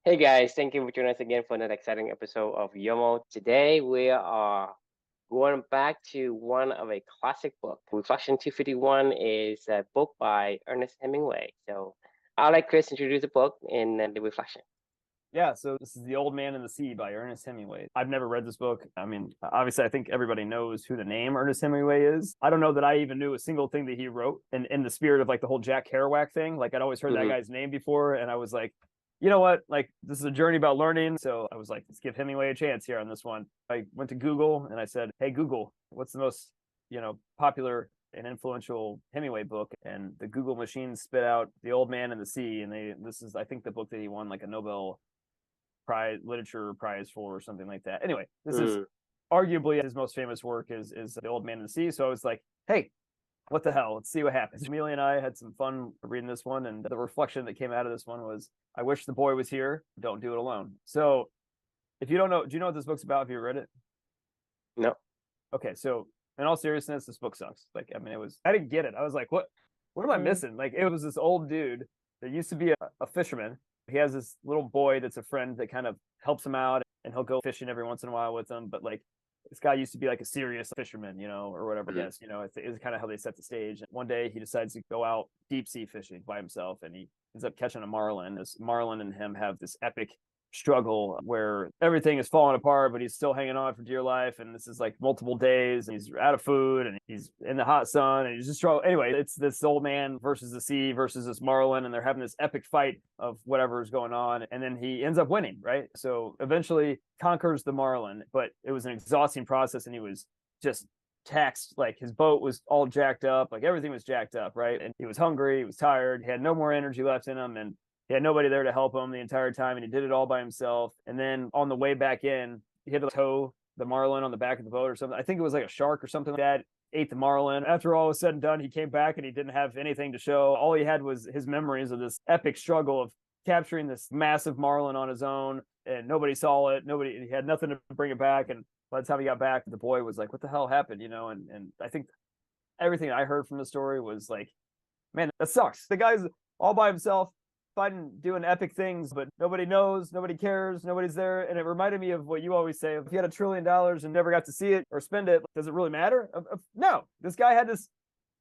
Hey guys, thank you for joining us again for another exciting episode of YOML. Today we are going back to one of a classic book. Reflection 251 is a book by Ernest Hemingway. So I'll let Chris introduce the book and then the reflection. Yeah, so this is The Old Man and the Sea by Ernest Hemingway. I've never read this book. I mean, obviously, I think everybody knows who the name Ernest Hemingway is. I don't know that I even knew a single thing that he wrote in the spirit of like the whole Jack Kerouac thing. Like I'd always heard that guy's name before, and I was like, you know what? Like this is a journey about learning. So I was like, let's give Hemingway a chance here on this one. I went to Google and I said, hey, Google, what's the most, popular and influential Hemingway book? And the Google machine spit out The Old Man and the Sea. And this is, I think, the book that he won like a Nobel literature prize for or something like that. Anyway, this is arguably his most famous work is The Old Man and the Sea. So I was like, hey, what the hell? Let's see what happens. Amelia and I had some fun reading this one, and the reflection that came out of this one was, I wish the boy was here. Don't do it alone. So if you don't know, do you know what this book's about? Have you read it? No. Okay, so in all seriousness, this book sucks. Like, I mean, I didn't get it. I was like, what am I missing? Like, it was this old dude that used to be a fisherman. He has this little boy that's a friend that kind of helps him out, and he'll go fishing every once in a while with him. But like, this guy used to be like a serious fisherman, or whatever. Yes, it's kind of how they set the stage. And one day he decides to go out deep sea fishing by himself, and he ends up catching a marlin. This marlin and him have this epic struggle where everything is falling apart, but he's still hanging on for dear life. And this is like multiple days, and he's out of food, and he's in the hot sun, and he's just struggling. Anyway, it's this old man versus the sea versus this marlin, and they're having this epic fight of whatever is going on. And then he ends up winning, right? So eventually conquers the marlin, but it was an exhausting process, and he was just taxed. Like his boat was all jacked up, like everything was jacked up, right? And he was hungry, he was tired, he had no more energy left in him, and he had nobody there to help him the entire time, and he did it all by himself. And then on the way back in, he had to tow the marlin on the back of the boat or something. I think it was like a shark or something like that ate the marlin. After all was said and done, he came back and he didn't have anything to show. All he had was his memories of this epic struggle of capturing this massive marlin on his own, and nobody saw it. He had nothing to bring it back. And by the time he got back, the boy was like, what the hell happened? And I think everything I heard from the story was like, man, that sucks. The guy's all by himself, fighting, doing epic things, but nobody knows, nobody cares, nobody's there. And it reminded me of what you always say: if you had $1 trillion and never got to see it or spend it, does it really matter? No, this guy had this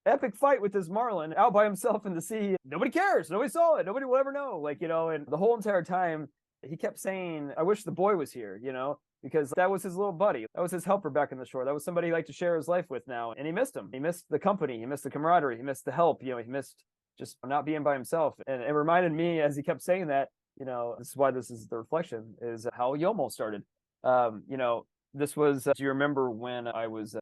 epic fight with this marlin out by himself in the sea. Nobody cares, nobody saw it, nobody will ever know. And the whole entire time he kept saying, I wish the boy was here, because that was his little buddy. That was his helper back in the shore. That was somebody he liked to share his life with now. And he missed him. He missed the company. He missed the camaraderie. He missed the help. He missed just not being by himself. And it reminded me, as he kept saying that, this is why this is the reflection, is how YOML started. This was, do you remember when I was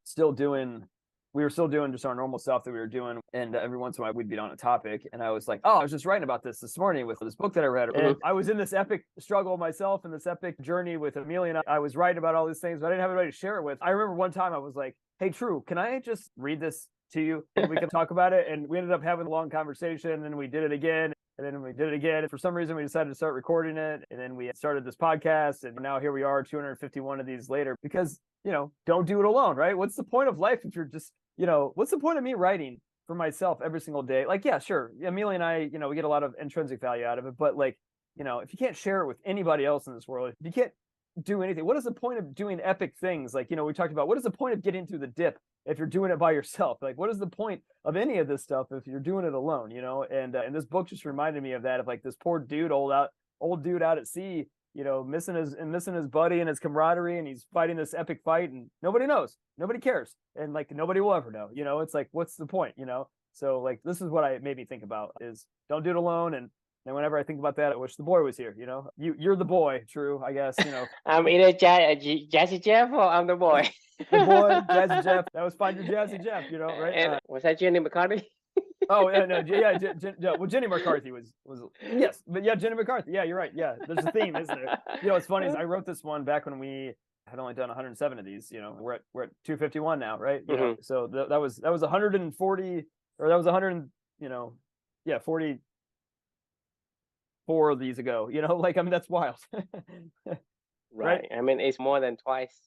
we were still doing just our normal stuff that we were doing, and every once in a while we'd be on a topic, and I was like, oh, I was just writing about this morning with this book that I read. And I was in this epic struggle myself and this epic journey with Amelia, and I was writing about all these things, but I didn't have anybody to share it with. I remember one time I was like, hey, True, can I just read this to you and we can talk about it? And we ended up having a long conversation, and then we did it again, and then we did it again. And for some reason we decided to start recording it, and then we started this podcast, and now here we are 251 of these later, because don't do it alone, right? What's the point of life if you're just, what's the point of me writing for myself every single day? Like, yeah, sure, Amelia and I, we get a lot of intrinsic value out of it, but like, if you can't share it with anybody else in this world, if you can't do anything, what is the point of doing epic things? Like, we talked about, what is the point of getting through the dip if you're doing it by yourself? Like, what is the point of any of this stuff if you're doing it alone? And this book just reminded me of that, of like this poor dude, old dude out at sea, missing his buddy and his camaraderie, and he's fighting this epic fight, and nobody knows, nobody cares, and like nobody will ever know. It's like, what's the point? So like, this is what I made me think about, is don't do it alone. And whenever I think about that, I wish the boy was here. You're the boy, True, I guess. I'm either Jazzy Jeff or I'm the boy. The boy, Jazzy Jeff. That was Find Your Jazzy Jeff, right? And was that Jenny McCarthy? Oh yeah, no, yeah, well, Jenny McCarthy was yes, but yeah, Jenny McCarthy. Yeah, you're right. Yeah, there's a theme, isn't there? What's funny is I wrote this one back when we had only done 107 of these. We're at 251 now, right? So that was 140, or that was 100, 44 of these ago. Like, I mean, that's wild. Right. I mean, it's more than twice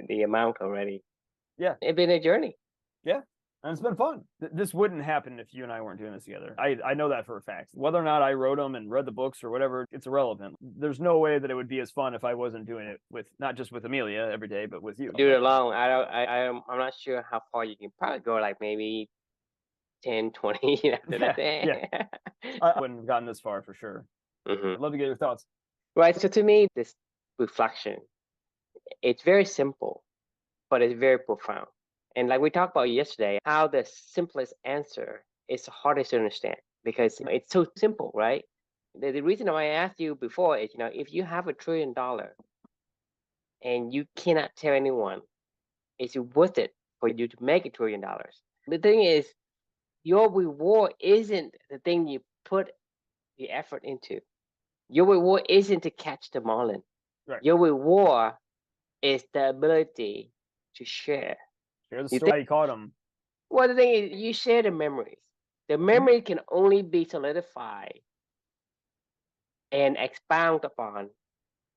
the amount already. Yeah, it's been a journey. Yeah. And it's been fun. This wouldn't happen if you and I weren't doing this together. I know that for a fact. Whether or not I wrote them and read the books or whatever, it's irrelevant. There's no way that it would be as fun if I wasn't doing it with, not just with Amelia every day, but with you. Do it alone. I'm not sure how far you can probably go, like maybe 10, 20 after that. Yeah. I wouldn't have gotten this far for sure. Mhm. I'd love to get your thoughts. Right. So to me, this reflection, it's very simple, but it's very profound. And like we talked about yesterday, how the simplest answer is the hardest to understand because it's so simple, right? The reason why I asked you before is, if you have $1 trillion and you cannot tell anyone, is it worth it for you to make $1 trillion? The thing is, your reward isn't the thing you put the effort into. Your reward isn't to catch the marlin. Right. Your reward is the ability to share. Share the story how you caught them. Well, the thing is, you share the memories. The memory can only be solidified and expounded upon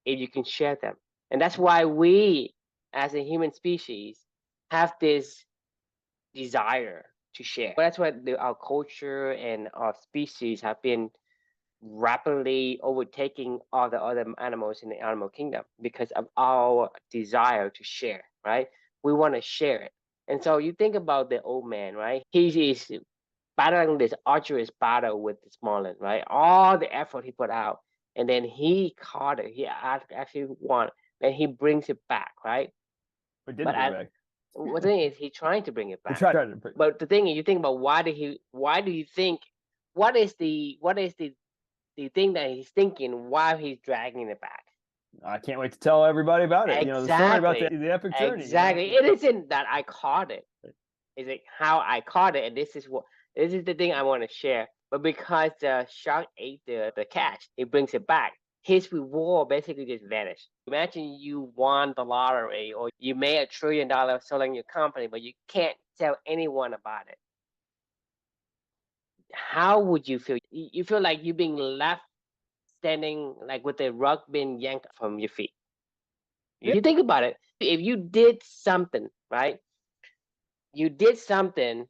if you can share them. And that's why we, as a human species, have this desire to share. That's why our culture and our species have been rapidly overtaking all the other animals in the animal kingdom because of our desire to share, right? We want to share it. And so you think about the old man, right? He is battling this arduous battle with this marlin, right? All the effort he put out, and then he caught it. He actually won. Then he brings it back, right? But didn't bring it back. The thing is, he's trying to bring it back. But the thing is, you think about why do you think? What is the thing that he's thinking while he's dragging it back? I can't wait to tell everybody about it. Exactly. The story about the epic journey. Exactly. It isn't that I caught it. It's like how I caught it, and this is the thing I want to share. But because the shark ate the catch, it brings it back. His reward basically just vanished. Imagine you won the lottery or you made $1 trillion selling your company, but you can't tell anyone about it. How would you feel? You feel like you're being left standing like with the rug being yanked from your feet. If you think about it, if you did something, right? You did something,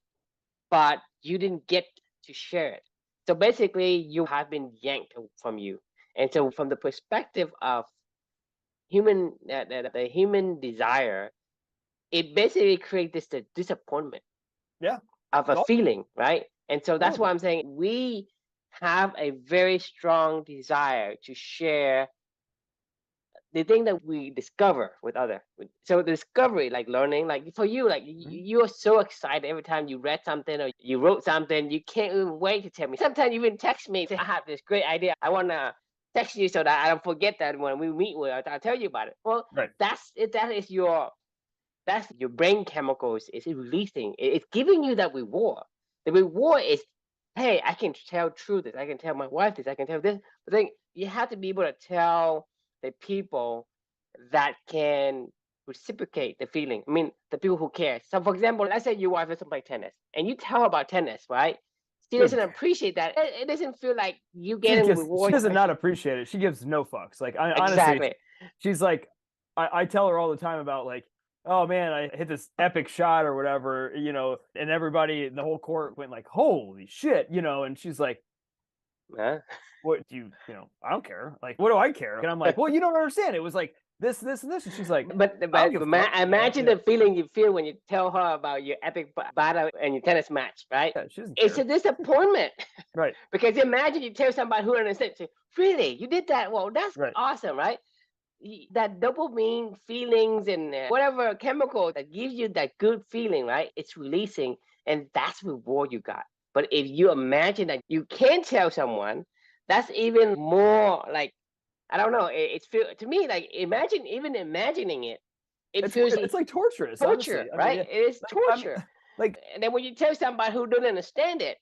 but you didn't get to share it. So basically, you have been yanked from you. And so from the perspective of the human desire, it basically creates this disappointment of a feeling, right? And so that's why I'm saying we have a very strong desire to share the thing that we discover with others. So discovery, like learning, like for you, like you are so excited every time you read something or you wrote something, you can't even wait to tell me. Sometimes you even text me, say, I have this great idea. I want to text you so that I don't forget that when we meet with, I'll tell you about it. Well, that's your brain chemicals is releasing. It's giving you that reward. The reward is, hey, I can tell truth this. I can tell my wife this. I can tell this. But then you have to be able to tell the people that can reciprocate the feeling. I mean, the people who care. So, for example, let's say your wife doesn't play tennis, and you tell her about tennis, right? She doesn't appreciate that. It doesn't feel like you getting reward. She does not appreciate it. She gives no fucks. Like, honestly, she's like, I tell her all the time about like, oh man, I hit this epic shot or whatever, and everybody, the whole court went like, holy shit, and she's like, what do you, I don't care. Like, what do I care? And I'm like, well, you don't understand. It was like this, and this. And she's like, but imagine the feeling you feel when you tell her about your epic battle and your tennis match, right? Yeah, it's a disappointment. Right. Because imagine you tell somebody who understands, really, you did that? Well, that's awesome, right? That dopamine feelings and whatever chemical that gives you that good feeling, right? It's releasing, and that's the reward you got. But if you imagine that you can't tell someone, that's even more like, I don't know. It's feel to me like imagining it. It feels it's like torturous. Torture, honestly. right? It is torture. And then when you tell somebody who doesn't understand it,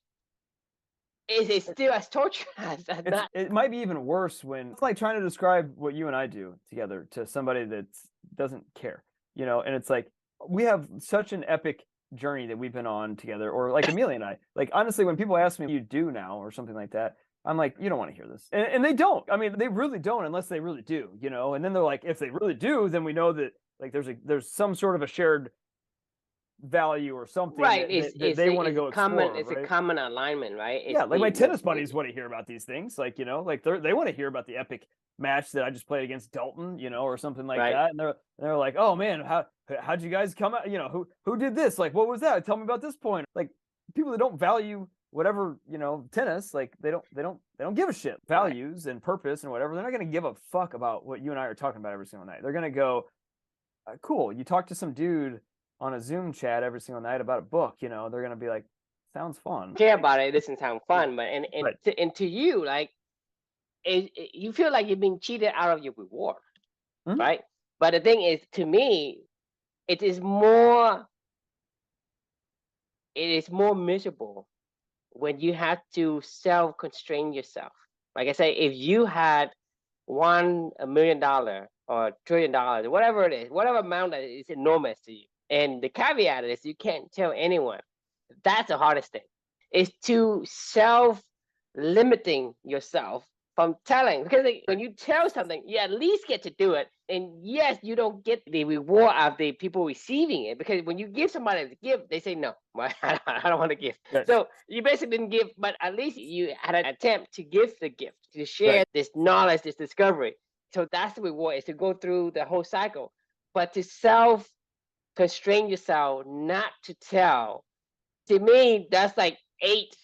it's still as torture as that. It might be even worse when it's like trying to describe what you and I do together to somebody that doesn't care, and it's like we have such an epic journey that we've been on together, or like Amelia and I. Like, honestly, when people ask me what you do now or something like that, I'm like, you don't want to hear this. And they don't. I mean, they really don't unless they really do, and then they're like, if they really do, then we know that like there's some sort of a shared value or something Right. that they want to go explore. It's right? a common alignment, right? Yeah, like my tennis buddies want to hear about these things. Like, like they want to hear about the epic match that I just played against Dalton, or something like Right. that. And they're like, oh man, how'd you guys come out? Who did this? Like, what was that? Tell me about this point. Like, people that don't value whatever, tennis, like they don't give a shit. Values and purpose and whatever. They're not gonna give a fuck about what you and I are talking about every single night. They're gonna go, cool. You talk to some dude on a Zoom chat every single night about a book. They're gonna be like, sounds fun. Care about it. It doesn't sound fun, but Right. to you, like, you feel like you're being cheated out of your reward, Mhm. right? But the thing is, to me, it is more miserable when you have to self-constrain yourself. Like I say, if you had $1 million or $1 trillion, whatever it is, whatever amount that is enormous to you, and the caveat is you can't tell anyone. That's the hardest thing. Is to self-limiting yourself from telling, because when you tell something, you at least get to do it. And yes, you don't get the reward of the people receiving it, because when you give somebody a gift, they say no, I don't want to give. Right. So you basically didn't give, but at least you had an attempt to give the gift, to share this knowledge, this discovery. So that's the reward, is to go through the whole cycle. But to self-constrain yourself not to tell, to me, that's like 8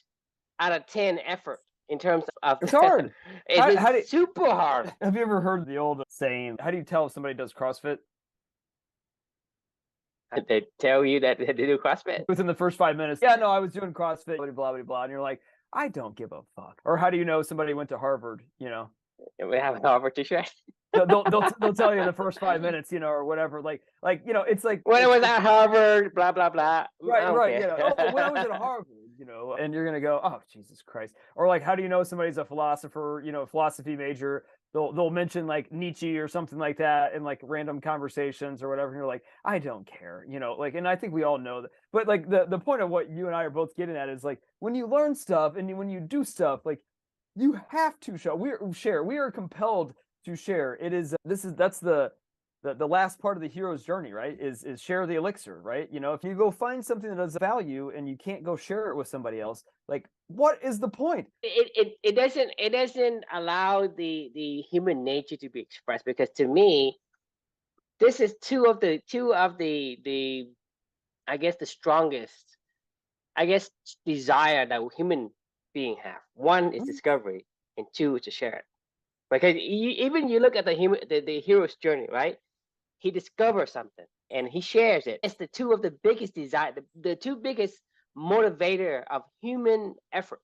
out of 10 effort. In terms of, it's hard. It's super hard. Have you ever heard the old saying, how do you tell if somebody does CrossFit? They tell you that they do CrossFit within the first 5 minutes. Yeah, no, I was doing CrossFit, blah, blah, blah, blah. And you're like, I don't give a fuck. Or how do you know somebody went to Harvard, We have an Harvard to share. they'll tell you in the first 5 minutes, or whatever. Like, it's like, when it was at Harvard, blah, blah, blah. Right. Oh, when I was at Harvard, and you're going to go, oh, Jesus Christ. Or like, how do you know somebody's a philosopher, philosophy major? They'll mention like Nietzsche or something like that in like random conversations or whatever. And you're like, I don't care, like, and I think we all know that. But like the point of what you and I are both getting at is like, when you learn stuff and when you do stuff, like, you have to share. We are compelled to share. It is, that's the last part of the hero's journey, right? Is share the elixir, right? If you go find something that has value and you can't go share it with somebody else, like, what is the point? It doesn't allow the human nature to be expressed, because to me, this is two of the I guess the strongest, desire that human being have. One is discovery, and two is to share it. Because even you look at the hero's journey, right? He discovers something and he shares it. It's the two of the biggest desire, the two biggest motivator of human efforts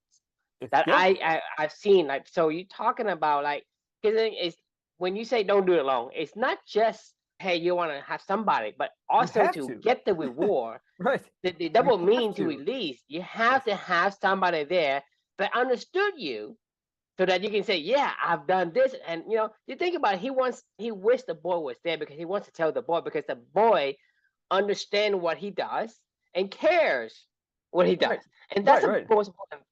that I've seen. Like, so you're talking about, like, because it's, when you say don't do it alone, it's not just, hey, you want to have somebody, but also to get the reward. Right. The double mean to release. You have to have somebody there that understood you, so that you can say, yeah, I've done this. And you think about it, he wished the boy was there, because he wants to tell the boy, because the boy understands what he does and cares what he does. Right. And that's the most important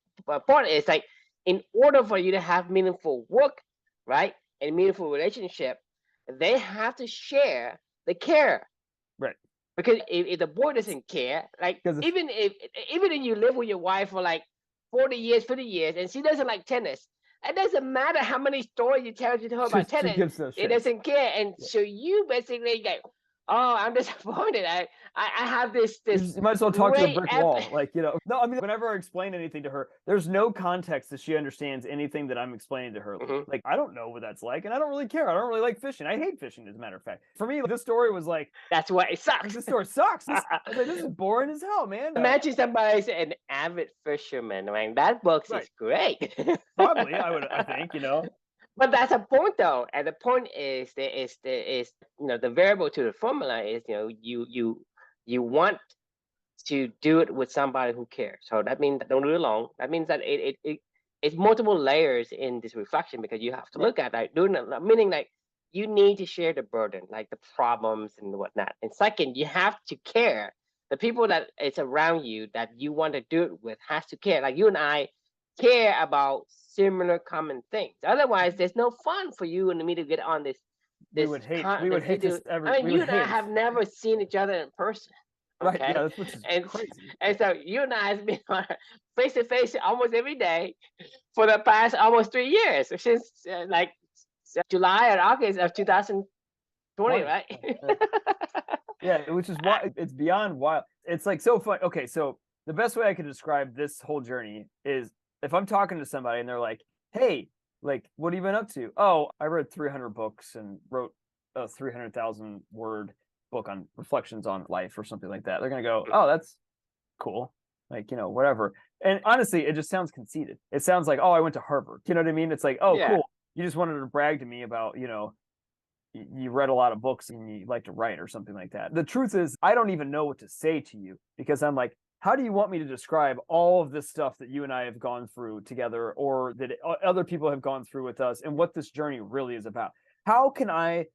part. Is like, in order for you to have meaningful work, right, and meaningful relationship, they have to share the care. Right. Because if the boy doesn't care, like, even if you live with your wife for like 40 years, 50 years, and she doesn't like tennis, it doesn't matter how many stories you tell to her about tennis, it doesn't care. And so you basically go, oh, I'm disappointed. I have this. You might as well talk to a brick wall. Like, no, I mean, whenever I explain anything to her, there's no context that she understands anything that I'm explaining to her. Like, I don't know what that's like, and I don't really care. I don't really like fishing. I hate fishing, as a matter of fact. For me, this story was like, that's why it sucks. This story sucks. I was like, this is boring as hell, man. Imagine somebody's an avid fisherman. I mean, that book is great. Probably, I think, But that's a point, though. And the point is, the variable to the formula is, you want to do it with somebody who cares. So that means don't do it alone. That means that it's multiple layers in this reflection, because you have to look at that, meaning like you need to share the burden, like the problems and whatnot. And second, you have to care. The people that is around you that you want to do it with has to care. Like, you and I care about similar common things. Otherwise, there's no fun for you and me to get on this. We would hate this. I mean, you and I have never seen each other in person. Right. Okay. Yeah, which is And crazy. and so you and I has been face to face almost every day for the past almost 3 years, since July or August of 2020, 20. right? Yeah. Yeah, which is why it's beyond wild. It's like so fun. Okay, so the best way I could describe this whole journey is if I'm talking to somebody and they're like, "Hey, like, what have you been up to?" "Oh, I read 300 books and wrote a 300,000 word book on reflections on life or something like that." They're gonna go, "Oh, that's cool." Like, whatever. And honestly, it just sounds conceited. It sounds like, "Oh, I went to Harvard." You know what I mean? It's like, "Oh, Yeah. cool. You just wanted to brag to me about, you read a lot of books and you like to write or something like that." The truth is, I don't even know what to say to you because I'm like, how do you want me to describe all of this stuff that you and I have gone through together or that other people have gone through with us and what this journey really is about? How can I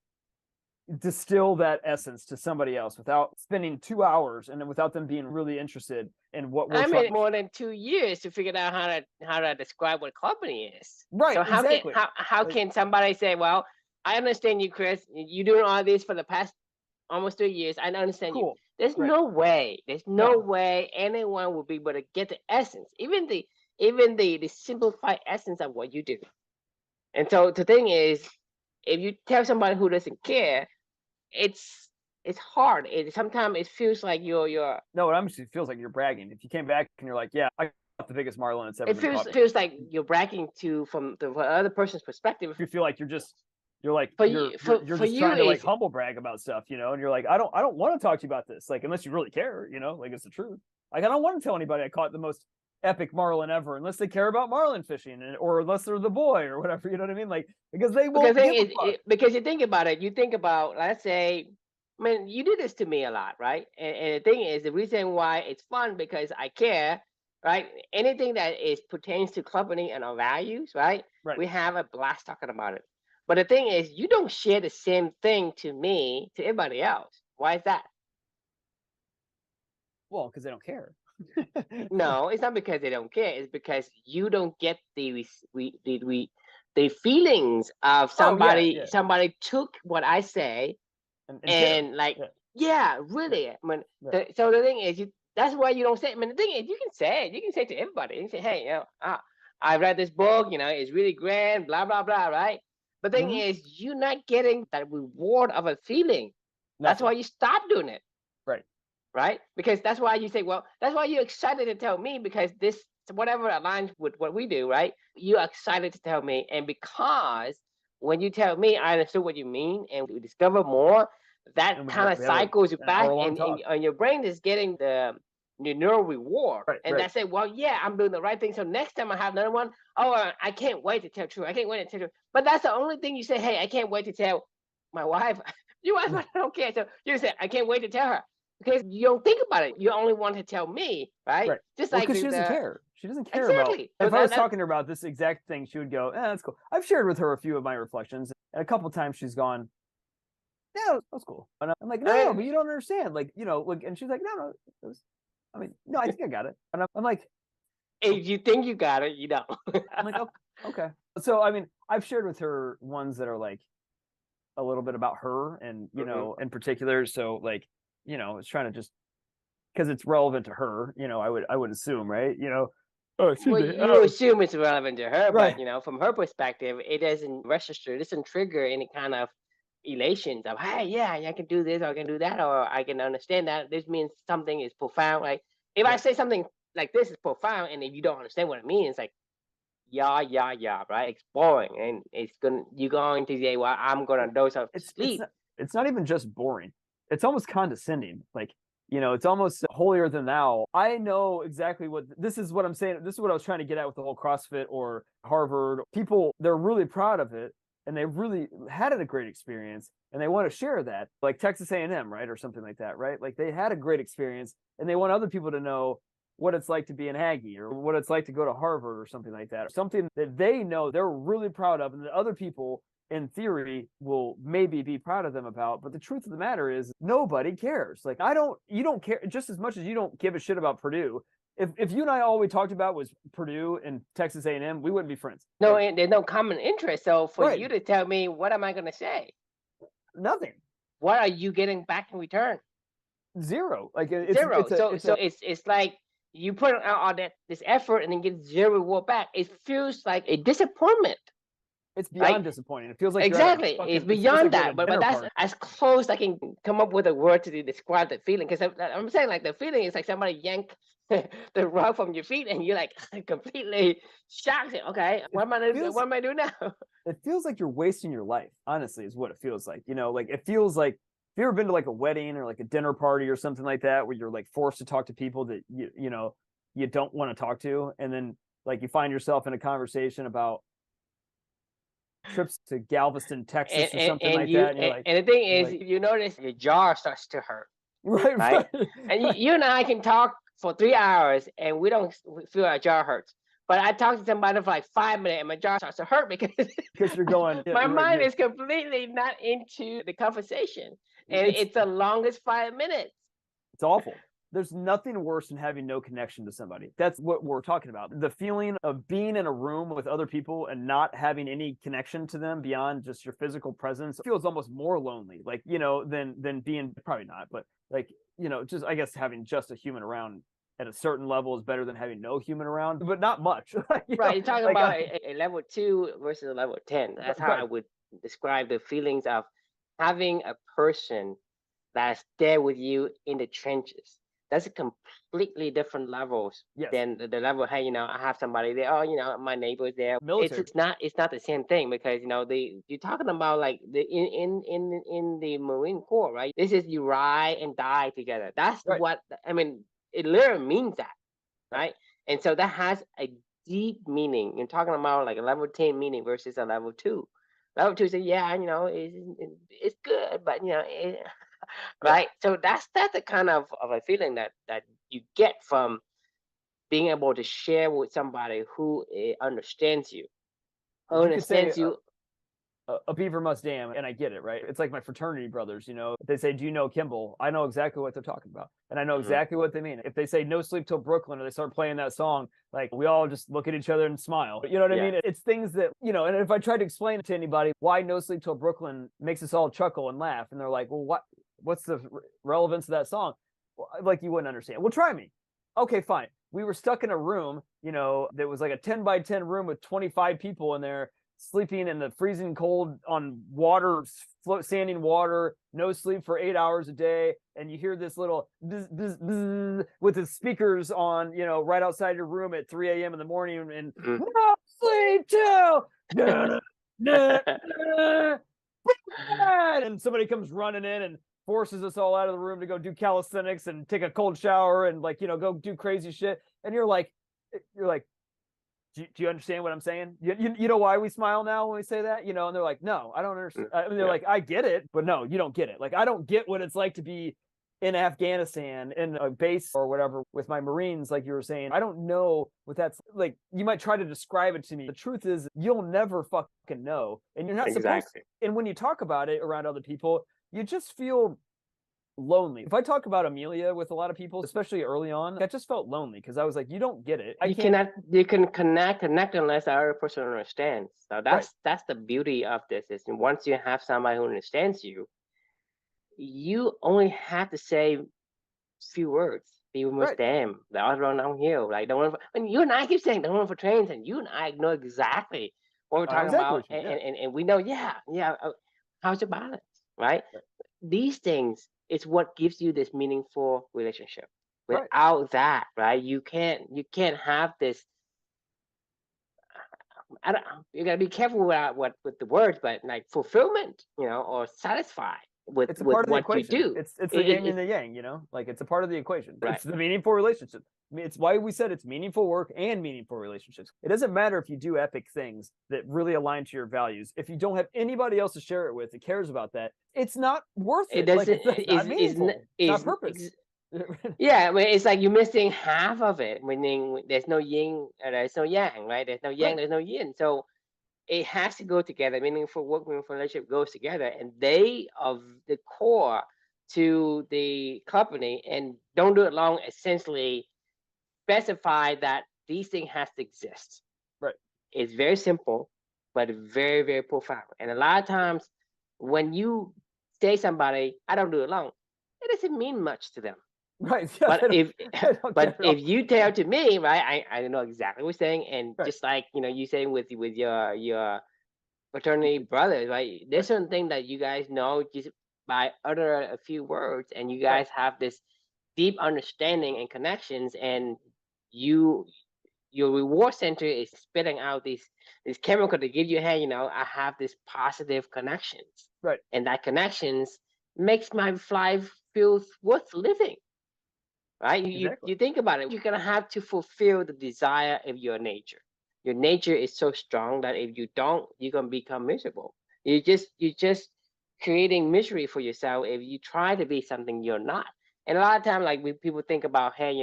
distill that essence to somebody else without spending 2 hours and then without them being really interested in what we're I trying? mean, more than 2 years to figure out how to describe what company is. Right, So exactly. how Like, can somebody say, well, I understand you, Chris. You're doing all this for the past almost 3 years. I understand you. cool. There's Right. no way. There's no No. way anyone will be able to get the essence, even the simplified essence of what you do. And so the thing is, if you tell somebody who doesn't care, it's hard. Sometimes it feels like you're No, it honestly feels like you're bragging. If you came back and you're like, "Yeah, I got the biggest marlin that's ever it been feels caught." feels like you're bragging from the other person's perspective. You feel like you're like For you're you, you're for you're for just you trying to like is humble brag about stuff, and you're like, I don't want to talk to you about this, like, unless you really care, like, it's the truth. Like, I don't want to tell anybody I caught the most epic marlin ever unless they care about marlin fishing, or unless they're the boy or whatever, you know what I mean? Like, because they because won't thing give a is fuck. because you think about it. You think about, let's say, I mean, you do this to me a lot, right? And the thing is, the reason why it's fun because I care, right? Anything that is pertains to company and our values, right? Right. We have a blast talking about it. But the thing is, you don't share the same thing to me to everybody else. Why is that? Well, because they don't care. No, it's not because they don't care. It's because you don't get the feelings of Oh, yeah, somebody. yeah. Somebody took what I say And care. and like, Yeah, yeah, yeah, really. I mean, yeah. so the thing is, that's why you don't say. I mean, the thing is, you can say it. You can say it to everybody. You can say, hey, I read this book. It's really grand. Blah blah blah. Right. But the thing Hmm. is, you're not getting that reward of a feeling. That's Nothing. why you stop doing it. Right. Right? Because that's why you say, well, that's why you're excited to tell me because this, whatever aligns with what we do, right? You're excited to tell me. And because when you tell me, I understood what you mean and we discover more, that And kind of we have cycles you an back hour long and talk. your brain is getting the neural reward. Right, And right. that's it. Well, yeah, I'm doing the right thing. So next time I have another one, oh, I can't wait to tell truth. I can't wait to tell truth. But that's the only thing you say, hey, I can't wait to tell my wife. Your wife, I don't care. So you say, I can't wait to tell her because you don't think about it. You only want to tell me, right? Right. Just Well, like because she doesn't the care. She doesn't care about. exactly. So If I was talking to her about this exact thing, she would go, "That's cool." I've shared with her a few of my reflections, and a couple of times she's gone, "Yeah, that's cool." And I'm like, "No, I no, mean, but you don't understand." Like, like, and she's like, "No, no, I mean, no, I think I got it." And I'm like, if you think you got it, you don't. I'm like, "Oh, okay." So, I mean, I've shared with her ones that are like a little bit about her, and Mhm. in particular. So, like, it's trying to just because it's relevant to her. I would assume, right? Oh, excuse Well, me. you assume it's relevant to her, Right. but from her perspective, it doesn't register. It doesn't trigger any kind of elations of, hey, yeah, I can do this, or I can do that, or I can understand that. This means something is profound. Like if I Right. say something like this is profound, and if you don't understand what it means, it's like yeah, yeah, yeah, right? It's boring, and you're going to say, well, I'm gonna doze off to It's sleep. not even just boring. It's almost condescending. Like, it's almost holier than thou. I know exactly this is what I'm saying. This is what I was trying to get at with the whole CrossFit or Harvard. People, they're really proud of it and they really had a great experience and they want to share that. Like Texas A&M, right? Or something like that, right? Like they had a great experience and they want other people to know what it's like to be an Aggie or what it's like to go to Harvard or something like that. Or something that they know they're really proud of and that other people in theory will maybe be proud of them about. But the truth of the matter is nobody cares. Like you don't care just as much as you don't give a shit about Purdue. If you and I all we talked about was Purdue and Texas A&M, we wouldn't be friends. No, Like, and there's no common interest. So for right. you to tell me, what am I gonna say? Nothing. What are you getting back in return? zero. Like Zero. it's a It's like you put out all this effort and then get zero reward back. It feels like a disappointment, it's right? beyond disappointing. It feels like you're at a Exactly. It's fucking. It feels beyond like you're at that, a but dinner that's party. as close I can come up with a word to describe the feeling. Because I'm saying like the feeling is like somebody yank the rug from your feet, and you're like completely shocked. Okay, what Feels am I doing now? it feels like you're wasting your life. Honestly, is what it feels like. Like it feels like if you ever been to like a wedding or like a dinner party or something like that, where you're like forced to talk to people that you don't want to talk to, and then like you find yourself in a conversation about trips to Galveston, Texas, or something like that, and And the thing you're is, like, you notice your jaw starts to hurt, right, right? right, And right. you and I can talk for 3 hours and we don't feel our jaw hurts. But I talk to somebody for like 5 minutes and my jaw starts to hurt because Because you're going, yeah, my right, mind is completely not into the conversation. And it's it's the longest 5 minutes. It's awful. There's nothing worse than having no connection to somebody. That's what we're talking about. The feeling of being in a room with other people and not having any connection to them beyond just your physical presence feels almost more lonely, like, than being, probably not, but like, just, I guess, having just a human around at a certain level is better than having no human around, but not much. Right. You're talking like, about a level 2 versus a level 10. That's how I right. would describe the feelings of having a person that's there with you in the trenches. That's a completely different levels Yes. than the level. Hey, I have somebody there. Oh, my neighbor's there. Military. It's not the same thing because you're talking about like the in the Marine Corps, right? This is you ride and die together. That's Right. what I mean. It literally means that, right? And so that has a deep meaning. You're talking about like a level 10 meaning versus a level 2. Level 2 say, yeah, it's good, but Right. right. So that's the kind of a feeling that you get from being able to share with somebody who understands you, who You could say understands you. a beaver must dam, and I get it, right? It's like my fraternity brothers, they say, do you know Kimball? I know exactly what they're talking about, and I know Mhm. exactly what they mean. If they say no sleep till Brooklyn, or they start playing that song, like, we all just look at each other and smile. You know what I Yeah. mean? It's things that, and if I tried to explain to anybody why no sleep till Brooklyn makes us all chuckle and laugh, and they're like, well, what's the relevance of that song? Well, like, you wouldn't understand. Well, try me. Okay, fine. We were stuck in a room, that was like a 10 by 10 room with 25 people in there, sleeping in the freezing cold on water, standing water, no sleep for 8 hours a day, and you hear this little bzz, bzz, bzz, with the speakers on, right outside your room at 3 a.m. in the morning, and Mhm. no sleep till, nah, nah, nah, and somebody comes running in and forces us all out of the room to go do calisthenics and take a cold shower and, like, go do crazy shit, and you're like, do you understand what I'm saying? You know why we smile now when we say that? And they're like, no, I don't understand. I mean, they're Yeah. like, I get it, but no, you don't get it. Like, I don't get what it's like to be in Afghanistan in a base or whatever with my Marines, like you were saying. I don't know what that's like. You might try to describe it to me. The truth is, you'll never fucking know, and you're not supposed to. Exactly. And when you talk about it around other people, you just feel lonely. If I talk about Amelia with a lot of people, especially early on, I just felt lonely because I was like, you don't get it. I can't. You can connect unless the other person understands. So Right. that's the beauty of this is once you have somebody who understands you, you only have to say few words. People must Right. damn the other one downhill. Like the one and you and I keep saying the one for trains, and you and I know exactly what we're I know talking exactly about, what you mean. Yeah. and we know, how's your balance, right? Right. These things is what gives you this meaningful relationship. Right. Without that, right, you can't have this. I don't. You gotta be careful with the words, but like fulfillment, or satisfied with It's a part of the what you equation. do. It's the yin and It's the yang, like, it's a part of the equation. right. It's the meaningful relationship. I mean, it's why we said it's meaningful work and meaningful relationships. It doesn't matter if you do epic things that really align to your values. If you don't have anybody else to share it with that cares about that, it's not worth It it. Like, doesn't. it's not meaningful. It's not purpose. Yeah, I mean, it's like you're missing half of it. Meaning, there's no yin, there's no yang, right? There's no yang, Right. there's no yin. So it has to go together. Meaningful work, meaningful relationship goes together, and they are the core to the company. And don't do it long. Essentially, specify that these things has to exist. Right. It's very simple, but very, very profound. And a lot of times, when you say somebody, I don't do it long, it doesn't mean much to them. Right. Yeah, But if they don't care at all. you tell to me, right, I know exactly what you're saying, and Right. just like you saying with your fraternity brothers, right? There's certain thing that you guys know just by utter a few words, and you Right. guys have this deep understanding and connections, and you your reward center is spitting out these chemical to give you, hey, I have this positive connections, Right. and that connections makes my life feel worth living. Right? Exactly. You think about it, you're gonna have to fulfill the desire of your nature. Your nature is so strong that if you don't, you're gonna become miserable. You're just creating misery for yourself if you try to be something you're not. And a lot of times, like when people think about, hey,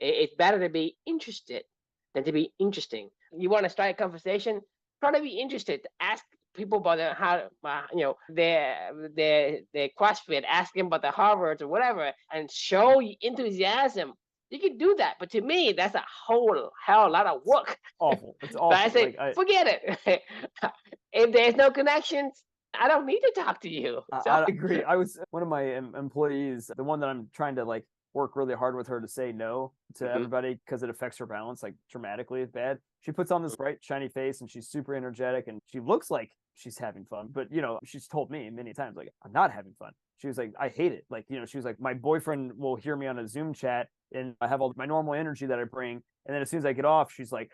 it's better to be interested than to be interesting. You want to start a conversation, try to be interested. Ask people about how their CrossFit, ask them about the Harvard or whatever, and show enthusiasm. You can do that, but to me, that's a whole hell lot of work. Awful. It's But awful. I say, forget it. If there's no connections, I don't need to talk to you. So I agree. I was one of my employees, the one that I'm trying to like work really hard with her to say no to everybody because it affects her balance like dramatically bad. She puts on this bright, shiny face and she's super energetic and she looks like she's having fun. But, she's told me many times, like, I'm not having fun. She was like, I hate it. Like, she was like, my boyfriend will hear me on a Zoom chat and I have all my normal energy that I bring. And then as soon as I get off, she's like,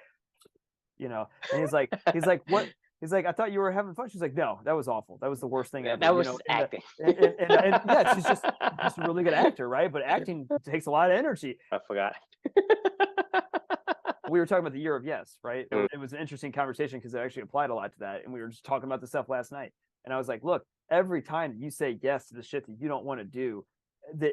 and he's like, what? He's like, I thought you were having fun. She's like, no, that was awful. That was the worst thing ever. that was acting. And yeah, she's just a really good actor, right? But acting takes a lot of energy. I forgot. We were talking about the year of yes, right? It was an interesting conversation because it actually applied a lot to that. And we were just talking about the stuff last night. And I was like, look, every time you say yes to the shit that you don't want to do,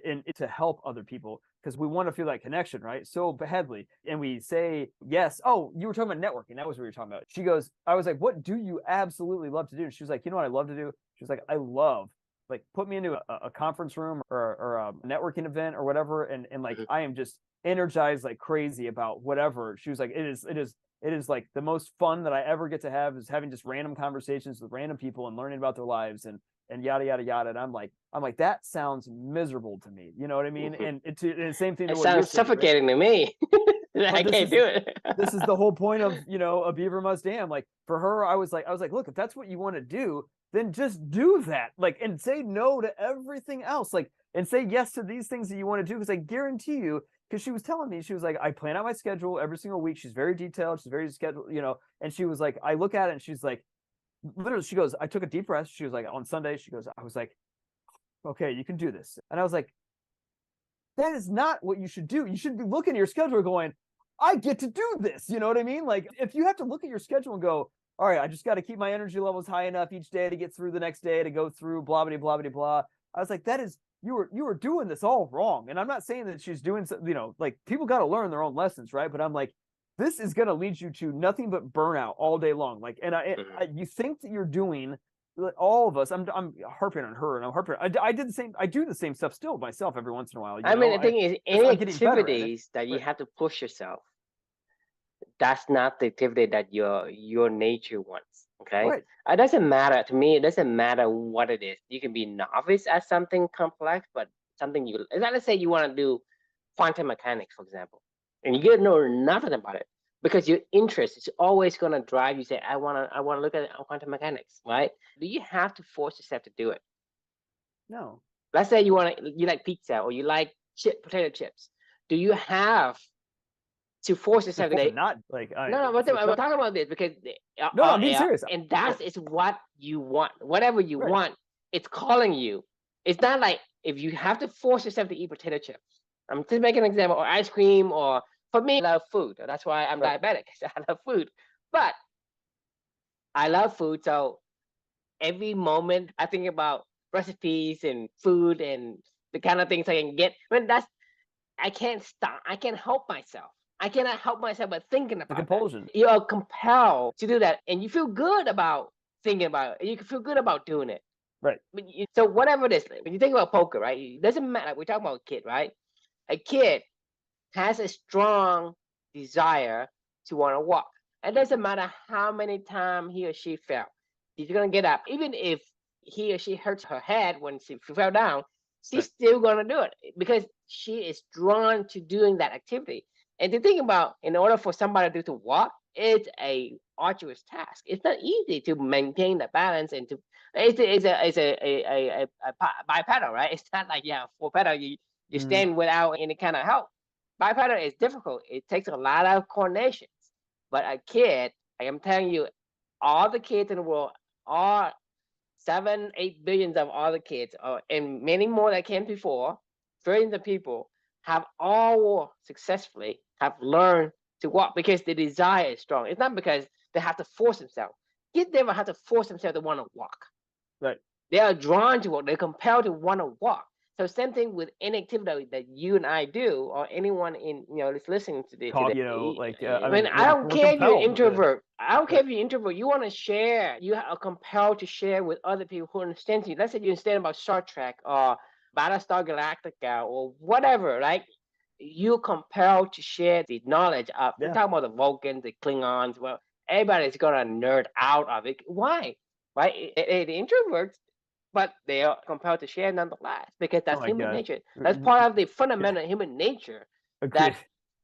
and to help other people, because we want to feel that connection, right? So badly. And we say yes. Oh, you were talking about networking. That was what you were talking about. She goes, I was like, what do you absolutely love to do? And she was like, you know what I love to do? She was like, I love, like, put me into a conference room or a networking event or whatever. And like, I am just energized like crazy about whatever. She was like, it is like the most fun that I ever get to have is having just random conversations with random people and learning about their lives and yada yada yada. And I'm like, that sounds miserable to me. You know what I mean? And it's the same thing. It sounds suffocating to me. I can't do it. This is the whole point of a beaver must dam. Like for her, I was like, look, if that's what you want to do, then just do that. Like, and say no to everything else. Like, and say yes to these things that you want to do. Because I guarantee you, because she was telling me, she was like, I plan out my schedule every single week. She's very detailed. She's very scheduled, and she was like, I look at it and she's like, literally, she goes, I took a deep breath. She was like, on Sunday, she goes, I was like, okay, you can do this. And I was like, that is not what you should do. You should be looking at your schedule going, I get to do this. You know what I mean? Like if you have to look at your schedule and go, all right, I just got to keep my energy levels high enough each day to get through the next day, to go through blah, blah, blah, blah, blah. I was like, that is, you were doing this all wrong. And I'm not saying that she's doing, like people got to learn their own lessons, right? But I'm like, this is going to lead you to nothing but burnout all day long. Like, and you think that you're doing, all of us, I'm harping on her and I'm harping. I did the same. I do the same stuff still myself every once in a while. The thing is, any activities that you have to push yourself, that's not the activity that your nature wants. Okay, right. It doesn't matter to me. It doesn't matter what it is. You can be novice at something complex, but something let's say you want to do quantum mechanics, for example, and you get to know nothing about it because your interest is always going to drive you. Say, I want to look at quantum mechanics, right? Do you have to force yourself to do it? No. Let's say you like pizza or you like potato chips. Do you have to force yourself to not like I'm talking about this because no, I'm being serious. And that is what you want. Whatever you want, it's calling you. It's not like if you have to force yourself to eat potato chips. I'm just making an example, or ice cream, or for me, I love food. That's why I'm diabetic. I love food, but I love food. So every moment I think about recipes and food and the kind of things I can get. I can't stop. I can't help myself. I cannot help myself but thinking about compulsion. That. You are compelled to do that, and you feel good about thinking about it. You can feel good about doing it. Right. So whatever it is, when you think about poker, right? It doesn't matter. We're talking about a kid, right? A kid has a strong desire to want to walk. It doesn't matter how many times he or she fell. He's gonna get up, even if he or she hurts her head when she fell down. she's still gonna do it because she is drawn to doing that activity. And to think about, in order for somebody to walk, it's a arduous task. It's not easy to maintain the balance and to it's a bipedal, right? It's not like you have four pedal, you stand without any kind of help. Bipedal is difficult. It takes a lot of coordinations. But a kid, I am telling you, all the kids in the world, all 7, 8 billions of other kids, and many more that came before, trillions of people have all successfully have learned to walk because the desire is strong. It's not because they have to force themselves. Kids never have to force themselves to want to walk. Right. They are drawn to walk. They're compelled to want to walk. So same thing with any activity that you and I do, or anyone in is listening to this. Talk, like I mean, I don't care if you're an introvert. I don't care Right. if you're an introvert. You want to share. You are compelled to share with other people who understand you. Let's say you understand about Star Trek or Battlestar Galactica or whatever, right? You're compelled to share the knowledge of. We're talking about the Vulcans, the Klingons. Well, everybody's gonna nerd out of it. Why? Right? The introverts, but they are compelled to share nonetheless because that's human nature. That's part of the fundamental human nature. Agreed.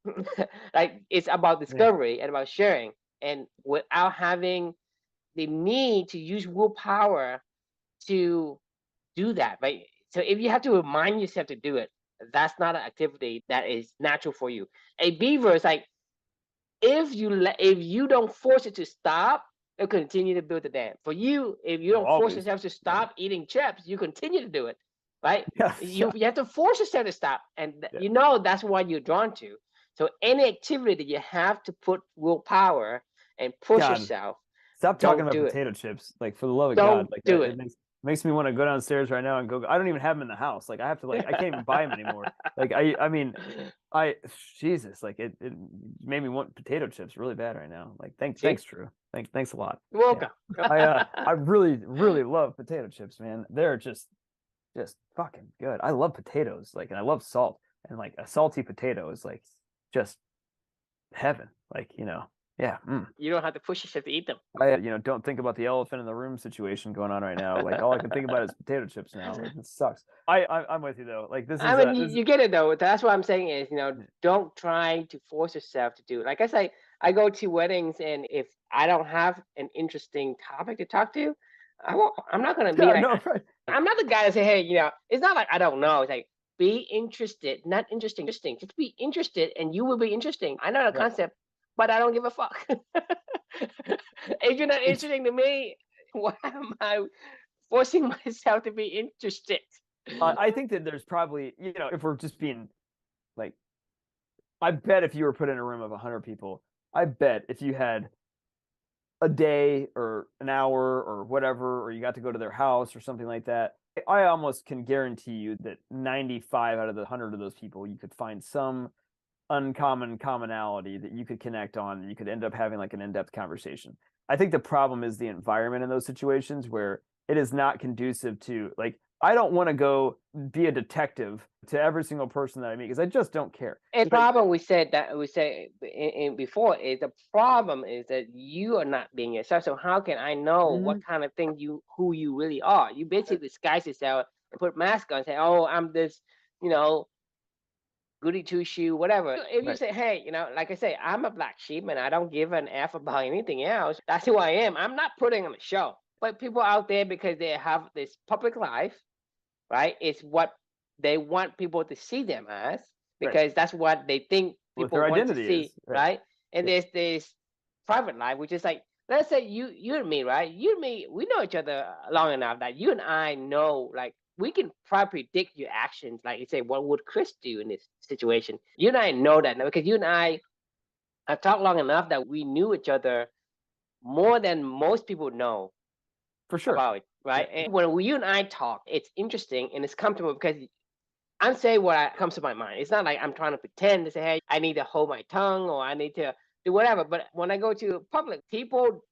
That like it's about discovery and about sharing, and without having the need to use willpower to do that, right? So if you have to remind yourself to do it, that's not an activity that is natural for you. A beaver is like if you don't force it to stop, it'll continue to build the dam. For you, if you don't force yourself to stop eating chips, you continue to do it, right? You have to force yourself to stop, and that's what you're drawn to. So any activity that you have to put willpower and push yourself. Stop talking about potato chips, like for the love of God. Like do it. Makes me want to go downstairs right now and go. I don't even have them in the house. Like I have to I can't even buy them anymore. Like I mean, Jesus, like it made me want potato chips really bad right now. Like thanks, Drew. Thanks a lot. You're welcome. Yeah. I really love potato chips, man. They're just fucking good. I love potatoes, like, and I love salt, and like a salty potato is like just heaven. Like yeah. You don't have to push yourself to eat them. I don't think about the elephant in the room situation going on right now. Like all I can think about is potato chips now. Like, it sucks. I'm with you though. Like this is. I mean, you get it though. That's what I'm saying is don't try to force yourself to do it. Like I say, I go to weddings, and if I don't have an interesting topic to talk to, I'm not gonna be I'm not the guy to say, hey, it's not like I don't know. It's like be interested, not interesting. Just be interested, and you will be interesting. I know the concept. But I don't give a fuck. If you're not interesting to me, why am I forcing myself to be interested? I think that there's probably, if we're just being like, I bet if you were put in a room of 100 people, I bet if you had a day or an hour or whatever, or you got to go to their house or something like that, I almost can guarantee you that 95 out of the 100 of those people, you could find some uncommon commonality that you could connect on, and you could end up having like an in-depth conversation. I think the problem is the environment in those situations where it is not conducive to, like, I don't want to go be a detective to every single person that I meet because I just don't care. And the problem we said before is the problem is that you are not being yourself. So how can I know what kind of thing who you really are? You basically disguise yourself and put mask on and say, oh, I'm this, goody two shoe, whatever. If you say, hey, like I say, I'm a black sheep and I don't give an F about anything else. That's who I am. I'm not putting on a show. But people out there, because they have this public life, right? It's what they want people to see them as, because that's what they think people want to see, right? And there's this private life, which is like, let's say you and me, right? You and me, we know each other long enough that you and I know, like, we can probably predict your actions. Like you say, what would Chris do in this situation? You and I know that now because you and I have talked long enough that we knew each other more than most people know. For sure. About it, right? And when you and I talk, it's interesting and it's comfortable because I'm saying what comes to my mind. It's not like I'm trying to pretend to say, hey, I need to hold my tongue or I need to do whatever. But when I go to public, people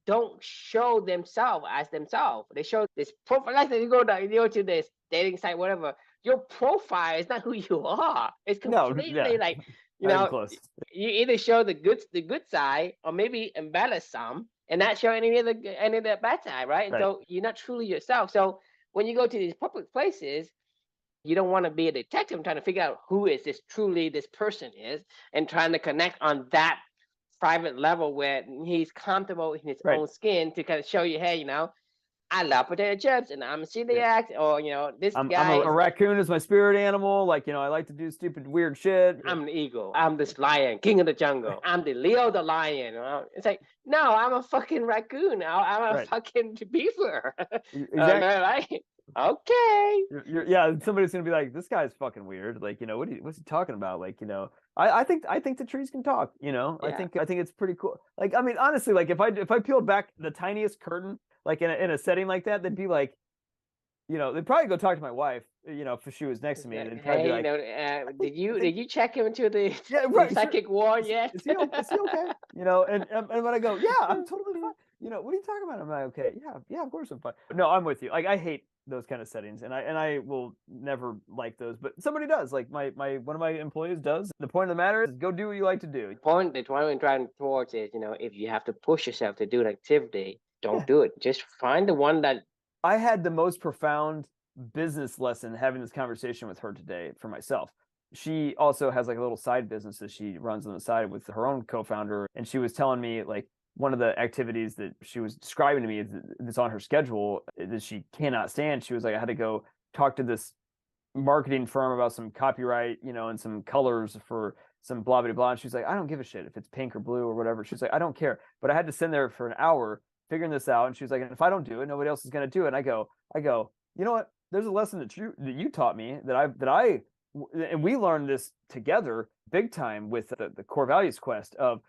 don't show themselves as themselves. They show this profile. Like you go to this dating site, whatever. Your profile is not who you are. It's completely like you either show the good side or maybe embellish some, and not show any of the bad side, right? So you're not truly yourself. So when you go to these public places, You don't want to be a detective trying to figure out who is this truly this person is and trying to connect on that private level where he's comfortable in his Right. own skin to kind of show you, hey, I love potato chips and I'm a celiac, or this I'm guy a raccoon is my spirit animal. Like, I like to do stupid, weird shit. I'm an eagle. I'm this lion, king of the jungle. I'm the Leo the lion. It's like, no, I'm a fucking raccoon. I'm a Right. fucking beaver. Exactly. Right? Okay. Yeah, somebody's gonna be like, this guy's fucking weird. Like, what's he talking about? Like, I think the trees can talk. Yeah. I think it's pretty cool. Like, I mean, honestly, like if I peeled back the tiniest curtain, like in a setting like that, they'd be like, they'd probably go talk to my wife, if she was next to me, and they'd probably Hey, be like, did you check him into the, yeah, the right, sure. psychic ward yet? Is he okay? And when I go, yeah, I'm totally fine. What are you talking about? I'm like, okay, yeah, of course I'm fine. No, I'm with you. Like, I hate those kind of settings, and I will never like those. But somebody does. Like my one of my employees does. The point of the matter is, go do what you like to do. The point we're driving towards is, if you have to push yourself to do an activity, don't do it. Just find the one that. I had the most profound business lesson having this conversation with her today for myself. She also has like a little side business that she runs on the side with her own co-founder, and she was telling me like one of the activities that she was describing to me that's on her schedule that she cannot stand. She was like, I had to go talk to this marketing firm about some copyright, and some colors for some blah blah blah. And she's like, I don't give a shit if it's pink or blue or whatever. She's like, I don't care. But I had to sit there for an hour figuring this out. And she was like, and if I don't do it, nobody else is going to do it. And I go, you know what? There's a lesson that you taught me and we learned this together big time with the core values quest of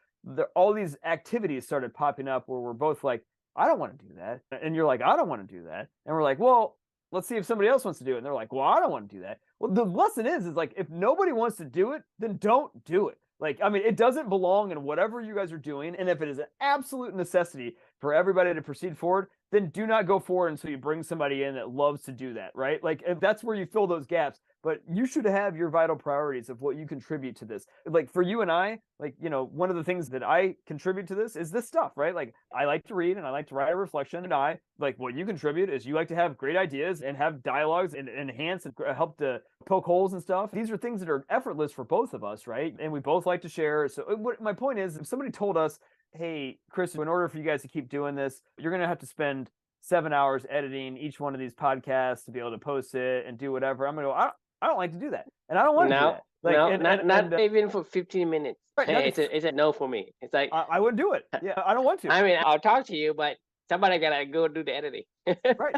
all these activities started popping up where we're both like, I don't want to do that. And you're like, I don't want to do that. And we're like, well, let's see if somebody else wants to do it. And they're like, well, I don't want to do that. Well, the lesson is like, if nobody wants to do it, then don't do it. Like, I mean, it doesn't belong in whatever you guys are doing. And if it is an absolute necessity for everybody to proceed forward, then do not go forward until you bring somebody in that loves to do that, right? Like, if that's where you fill those gaps. But you should have your vital priorities of what you contribute to this. Like for you and I, like, one of the things that I contribute to this is this stuff, right? Like I like to read and I like to write a reflection, and like what you contribute is you like to have great ideas and have dialogues and enhance and help to poke holes and stuff. These are things that are effortless for both of us, right? And we both like to share. So my point is, if somebody told us, hey, Chris, in order for you guys to keep doing this, you're going to have to spend 7 hours editing each one of these podcasts to be able to post it and do whatever. I'm going to go, I don't like to do that. And I don't want to do that. Like, not even for 15 minutes. Right, it's a no for me. It's like, I wouldn't do it. Yeah, I don't want to. I mean, I'll talk to you, but somebody got to go do the editing. Right.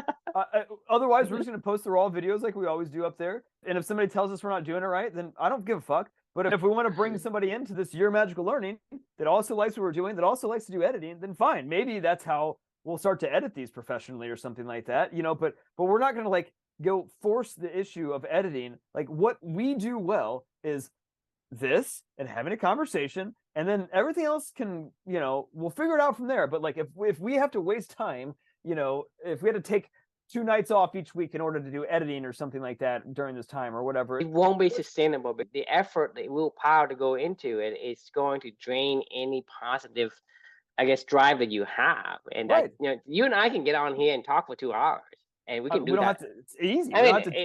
Otherwise, we're just going to post the raw videos like we always do up there. And if somebody tells us we're not doing it right, then I don't give a fuck. But if we want to bring somebody into this year of magical learning that also likes what we're doing, that also likes to do editing, then fine. Maybe that's how we'll start to edit these professionally or something like that, but we're not going to like go force the issue of editing. Like what we do well is this and having a conversation, and then everything else can, we'll figure it out from there. But like if we have to waste time, if we had to take 2 nights off each week in order to do editing or something like that during this time or whatever, it won't be sustainable. But the effort, the willpower to go into it is going to drain any positive, I guess, drive that you have. And right. that, you and I can get on here and talk for 2 hours. And we can do that. It's easy.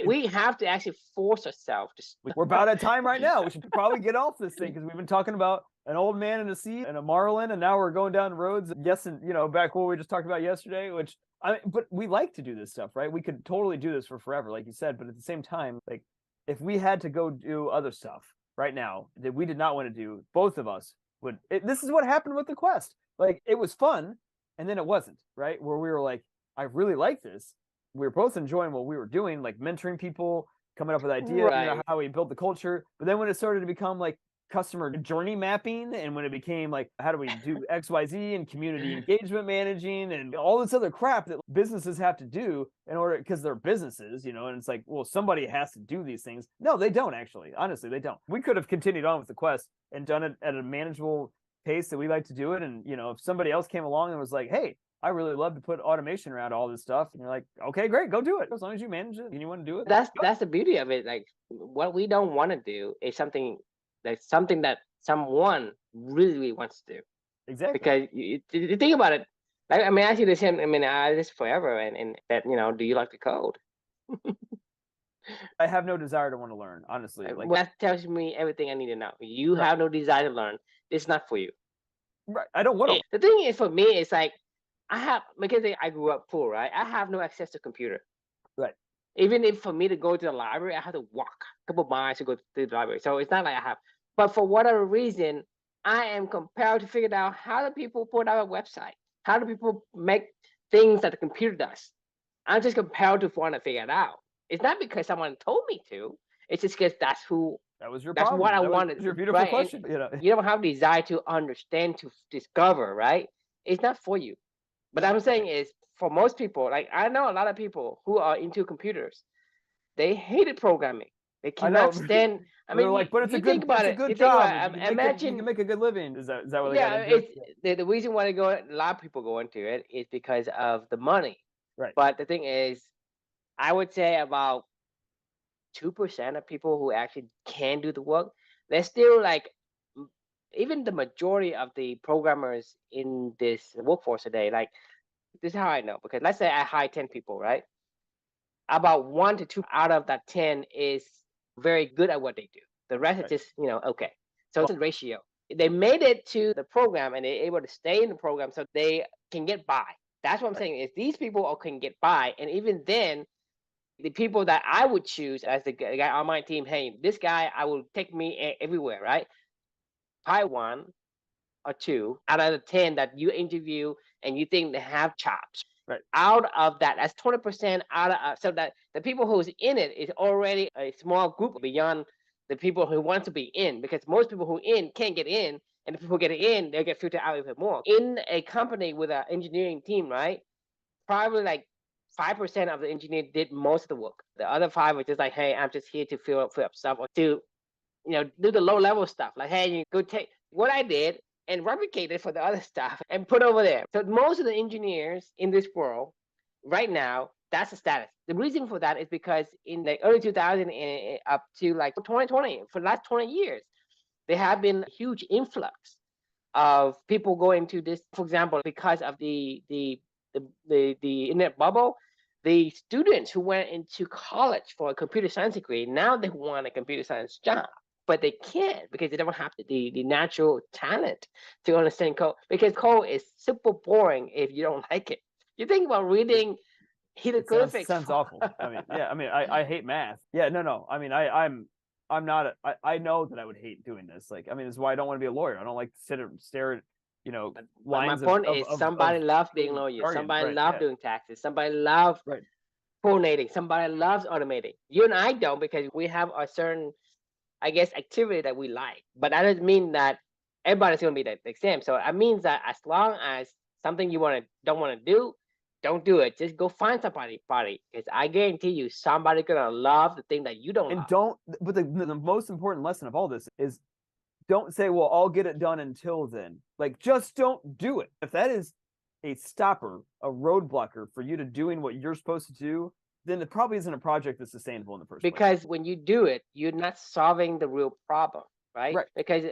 We have to actually force ourselves to. We're about at time right now. We should probably get off this thing because we've been talking about an old man in a sea and a marlin, and now we're going down roads. Yes, and back what we just talked about yesterday. But we like to do this stuff, right? We could totally do this for forever, like you said. But at the same time, like if we had to go do other stuff right now that we did not want to do, both of us would. This is what happened with the quest. Like it was fun, and then it wasn't, right? Where we were like, I really like this. We were both enjoying what we were doing, like mentoring people, coming up with ideas, right. How we built the culture. But then when it started to become like customer journey mapping, and when it became like, how do we do XYZ and community engagement managing and all this other crap that businesses have to do in order, because they're businesses, and it's like, well, somebody has to do these things. No, they don't actually. Honestly, they don't. We could have continued on with the quest and done it at a manageable pace that we like to do it. And, if somebody else came along and was like, hey, I really love to put automation around all this stuff, and you're like, okay, great, go do it. As long as you manage it and you want to do it. That's the beauty of it. Like what we don't want to do is something that someone really wants to do. Exactly. Because you think about it. Like, I mean, I see this. I mean, this forever, and that do you like to code? I have no desire to want to learn, honestly. Like, Well, that tells me everything I need to know. You Right. have no desire to learn. It's not for you. right, I don't want to. The thing is, for me, it's like because I grew up poor, right? I have no access to computer. Right. Even if for me to go to the library, I have to walk a couple miles to go to the library. So it's not like I have. But for whatever reason, I am compelled to figure out how do people put out a website? How do people make things that the computer does? I'm just compelled to want to figure it out. It's not because someone told me to. It's just because That was your that's problem. what I That was wanted, your beautiful right? question. And you don't have desire to understand, to discover, right? It's not for you. But I'm saying is for most people, like I know a lot of people who are into computers, they hated programming. They I know. cannot stand. I They're mean, like, but it's a you good, think about it's a it. You good think job. about You it. can Imagine, make a good living. Is that what they got yeah, into? it's the reason why a lot of people go into it is because of the money. Right. But the thing is, I would say about 2% of people who actually can do the work. They're still like, even the majority of the programmers in this workforce today, like this is how I know, because let's say I hire 10 people, right? About 1 to 2 out of that 10 is very good at what they do. The rest Right. is just, okay. So it's a ratio. They made it to the program and they're able to stay in the program so they can get by. That's what I'm saying is these people all can get by. And even then, the people that I would choose as the guy on my team, hey, this guy, I will take me everywhere, right? Probably 1 or 2 out of the 10 that you interview and you think they have chops. Right. Out of that, that's 20% out of, so that the people who's in it is already a small group beyond the people who want to be in, because most people who in can't get in, and the people who get in, they'll get filtered out even more. In a company with an engineering team, right? Probably like 5% of the engineer did most of the work. The other 5 were just like, hey, I'm just here to fill up stuff or to, do the low level stuff. Like, hey, you go take what I did and replicate it for the other stuff and put over there. So most of the engineers in this world right now, that's the status. The reason for that is because in the early 2000s and up to like 2020, for the last 20 years, there have been a huge influx of people going to this. For example, because of the internet bubble, the students who went into college for a computer science degree, now they want a computer science job, but they can't because they don't have the natural talent to understand code, because code is super boring if you don't like it. You think about reading hieroglyphics. Sounds awful. I mean, yeah, I mean, I hate math. Yeah, no. I mean, I'm not, I know that I would hate doing this. Like, I mean, this is why I don't want to be a lawyer. I don't like to sit and stare at, But my lines point is, somebody loves being lawyer. jargon. Somebody Right, loves yeah. doing taxes. Somebody loves Right. coordinating. Somebody loves automating. You and I don't, because we have a certain, I guess, activity that we like. But that doesn't mean that everybody's going to be the same. So it means that as long as something you don't want to do, don't do it. Just go find somebody, because I guarantee you, somebody's gonna love the thing that you don't love. But the most important lesson of all this is, don't say, well, I'll get it done until then. Like, just don't do it. If that is a stopper, a roadblocker for you to doing what you're supposed to do, then it probably isn't a project that's sustainable in the first place. Because when you do it, you're not solving the real problem, right? Because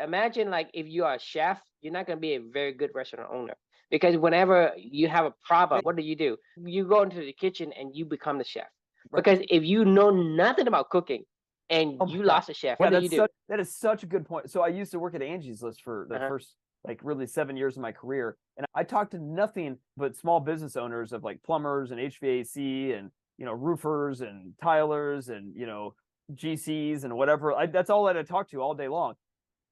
imagine, like, if you are a chef, you're not going to be a very good restaurant owner, because whenever you have a problem, what do? You go into the kitchen and you become the chef. Because if you know nothing about cooking and you lost a chef, what do you do? That is such a good point. So I used to work at Angie's List for the first, like, really 7 years of my career, and I talked to nothing but small business owners of like plumbers and HVAC and roofers and tilers and GCs and whatever. That's all that I talked to all day long.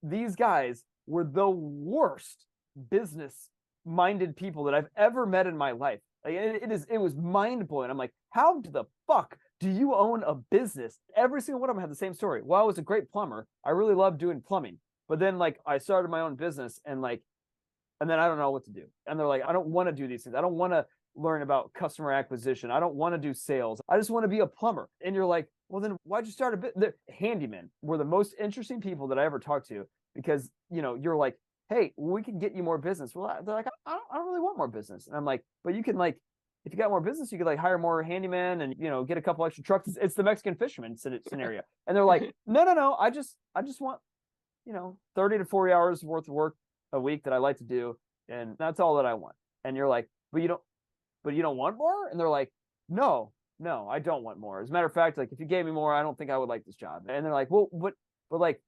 These guys were the worst business minded people that I've ever met in my life. Like, it was mind blowing. I'm like, how the fuck do you own a business? Every single one of them had the same story. Well, I was a great plumber. I really loved doing plumbing. But then, like, I started my own business and then I don't know what to do. And they're like, I don't want to do these things. I don't want to learn about customer acquisition. I don't want to do sales. I just want to be a plumber. And you're like, well, then why'd you start a bit? The handymen were the most interesting people that I ever talked to, because, you're like, hey, we can get you more business. Well, they're like, I don't really want more business. And I'm like, but you can, like, if you got more business, you could, like, hire more handymen and, get a couple extra trucks. It's the Mexican fisherman scenario. And they're like, no, I just want, 30 to 40 hours worth of work a week that I like to do. And that's all that I want. And you're like, but you don't want more? And they're like, no, no, I don't want more. As a matter of fact, like if you gave me more, I don't think I would like this job. And they're like, well, but like,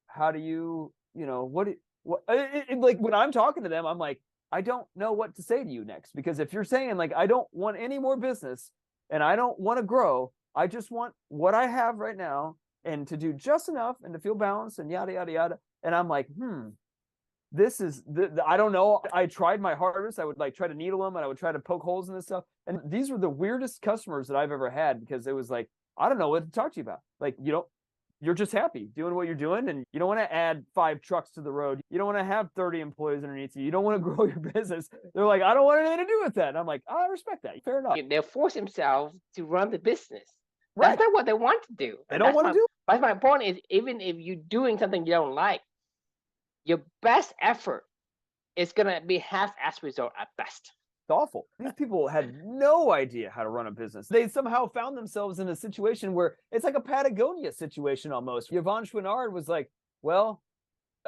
how do you, like when I'm talking to them, I'm like, I don't know what to say to you next, because if you're saying like, I don't want any more business and I don't want to grow, I just want what I have right now and to do just enough and to feel balanced and yada, yada, yada. And I'm like, this is I don't know. I tried my hardest. I would like try to needle them and I would try to poke holes in this stuff. And these were the weirdest customers that I've ever had, because it was like, I don't know what to talk to you about. Like, you're just happy doing what you're doing, and you don't want to add 5 trucks to the road. You don't want to have 30 employees underneath you. You don't want to grow your business. They're like, I don't want anything to do with that. And I'm like, I respect that. Fair enough. They'll force themselves to run the business. Right. That's not what they want to do. They don't want to do it. That's my point is, even if you're doing something you don't like, your best effort is going to be half-ass result at best. It's awful. These people had no idea how to run a business. They somehow found themselves in a situation where it's like a Patagonia situation almost. Yvon Chouinard was like, well,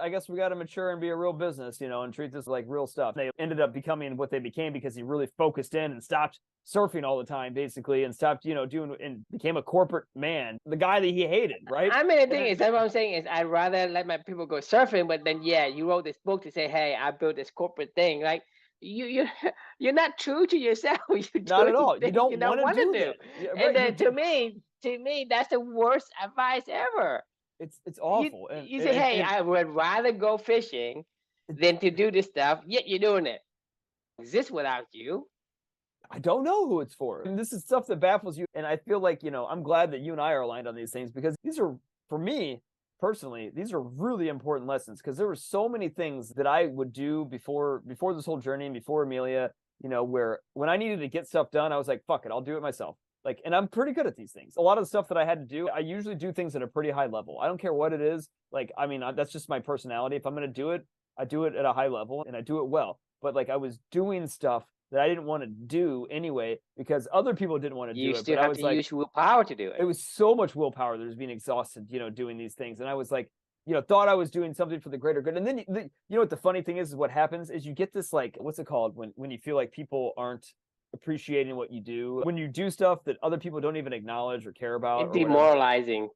I guess we got to mature and be a real business, and treat this like real stuff. They ended up becoming what they became because he really focused in and stopped surfing all the time, basically, and stopped, doing, and became a corporate man, the guy that he hated, right? I mean, the thing is, that's what I'm saying is, I'd rather let my people go surfing, but then, you wrote this book to say, hey, I built this corporate thing. Like, you're not true to yourself. Not at all. You don't want to do. Yeah, right. And then to me, that's the worst advice ever. It's awful. You say, hey, I would rather go fishing than to do this stuff. Yet you're doing it. Exist without you. I don't know who it's for. And this is stuff that baffles you. And I feel like, I'm glad that you and I are aligned on these things, because these are, for me personally, these are really important lessons, because there were so many things that I would do before this whole journey and before Amelia, where when I needed to get stuff done, I was like, fuck it, I'll do it myself. Like, and I'm pretty good at these things. A lot of the stuff that I had to do, I usually do things at a pretty high level. I don't care what it is. Like, I mean, that's just my personality. If I'm going to do it, I do it at a high level and I do it well. But like, I was doing stuff that I didn't want to do anyway because other people didn't want to do it. You still have to use willpower to do it. It was so much willpower that was being exhausted, doing these things. And I was like, thought I was doing something for the greater good. And then, what the funny thing is what happens is you get this, like, what's it called? When you feel like people aren't appreciating what you do, when you do stuff that other people don't even acknowledge or care about. It's demoralizing.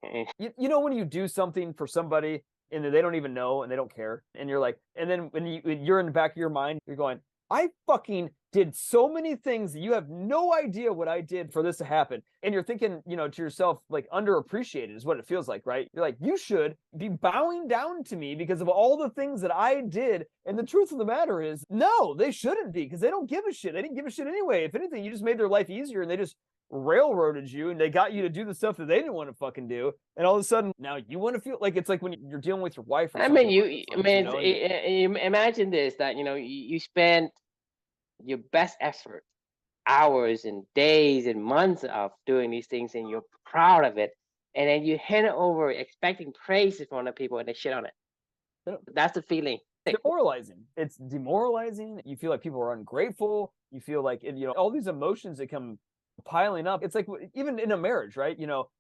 When you do something for somebody and they don't even know and they don't care, and you're like, and then when you're in the back of your mind, you're going, I fucking did so many things that you have no idea what I did for this to happen. And you're thinking, to yourself, like, underappreciated is what it feels like, right? You're like, you should be bowing down to me because of all the things that I did. And the truth of the matter is, no, they shouldn't be, because they don't give a shit. They didn't give a shit anyway. If anything, you just made their life easier and they just railroaded you and they got you to do the stuff that they didn't want to fucking do. And all of a sudden, now you want to feel like it's like when you're dealing with your wife. Or imagine this, that, you spend your best effort, hours and days and months of doing these things, and you're proud of it, and then you hand it over expecting praise from other people and they shit on it. That's the feeling. Demoralizing. It's demoralizing. You feel like people are ungrateful. You feel like all these emotions that come piling up. It's like even in a marriage, right?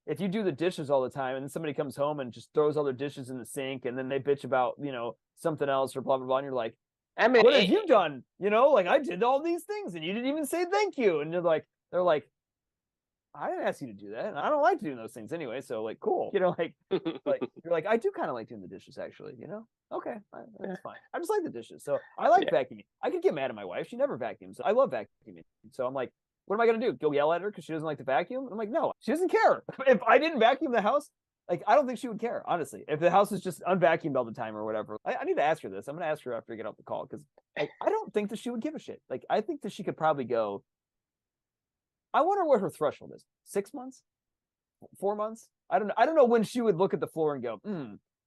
If you do the dishes all the time and then somebody comes home and just throws all their dishes in the sink and then they bitch about something else or blah blah blah, and you're like, what have you done? Like, I did all these things and you didn't even say thank you. And they're like, I didn't ask you to do that. And I don't like doing those things anyway. So, like, cool. Like you're like, I do kind of like doing the dishes, actually, Okay, that's fine. I just like the dishes. So I like vacuuming. I could get mad at my wife. She never vacuums. I love vacuuming. So I'm like, what am I going to do? Go yell at her because she doesn't like to vacuum? I'm like, no, she doesn't care. If I didn't vacuum the house, like, I don't think she would care, honestly. If the house is just unvacuumed all the time or whatever, I need to ask her this. I'm going to ask her after I get off the call, because I don't think that she would give a shit. Like, I think that she could probably go, I wonder what her threshold is. 6 months? 4 months? I don't know when she would look at the floor and go,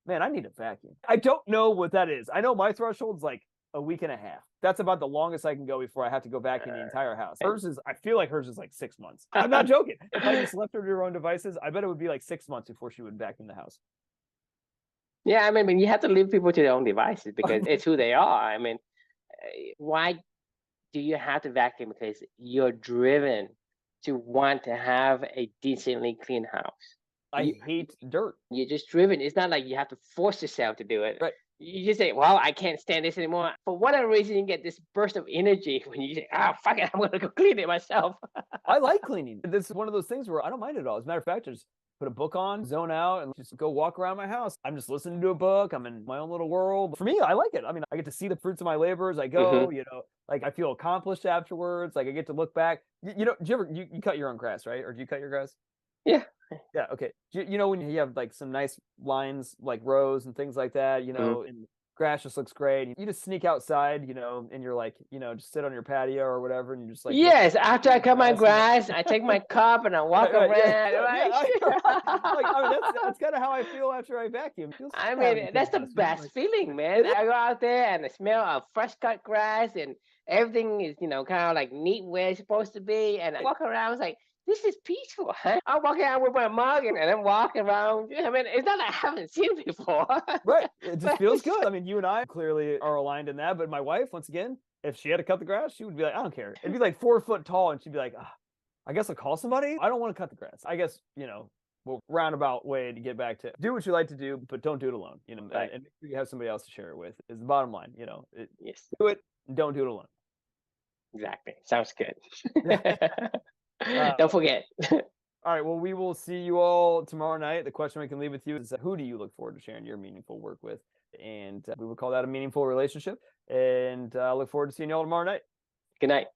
man, I need a vacuum. I don't know what that is. I know my threshold's like a week and a half. That's about the longest I can go before I have to go vacuum the entire house. I feel like hers is like 6 months. I'm not joking. If I just left her to her own devices, I bet it would be like 6 months before she would vacuum the house. Yeah, I mean, you have to leave people to their own devices because it's who they are. I mean, why do you have to vacuum? Because you're driven to want to have a decently clean house. I hate dirt. You're just driven. It's not like you have to force yourself to do it. Right. You just say, well, I can't stand this anymore. For whatever reason, you get this burst of energy when you say, fuck it, I'm going to go clean it myself. I like cleaning. This is one of those things where I don't mind it at all. As a matter of fact, I just put a book on, zone out, and just go walk around my house. I'm just listening to a book. I'm in my own little world. For me, I like it. I mean, I get to see the fruits of my labor as I go, like I feel accomplished afterwards. Like I get to look back. Do you ever, you cut your own grass, right? Or do you cut your grass? Yeah. Yeah. Okay. When you have like some nice lines, like rows and things like that, and grass just looks great. You just sneak outside, and you're like, just sit on your patio or whatever, and you just like yes. After I cut my grass, I take my cup and I walk around. Right? That's kind of how I feel after I vacuum. I mean, that's the best feeling, man. I go out there and I smell of fresh cut grass and everything is, kind of like neat where it's supposed to be. And I walk around, it's like, this is peaceful. Huh? I walk around with my mug and then walk around. I mean, it's not that I haven't seen it before. Right. It just feels good. I mean, you and I clearly are aligned in that. But my wife, once again, if she had to cut the grass, she would be like, I don't care. It'd be like 4 foot tall. And she'd be like, I guess I'll call somebody. I don't want to cut the grass. I guess, well, roundabout way to get back to do what you like to do, but don't do it alone. Right. And make sure you have somebody else to share it with is the bottom line. Yes. Do it and don't do it alone. Exactly. Sounds good. Don't forget. All right. Well, we will see you all tomorrow night. The question we can leave with you is who do you look forward to sharing your meaningful work with? And we would call that a meaningful relationship. And I look forward to seeing you all tomorrow night. Good night.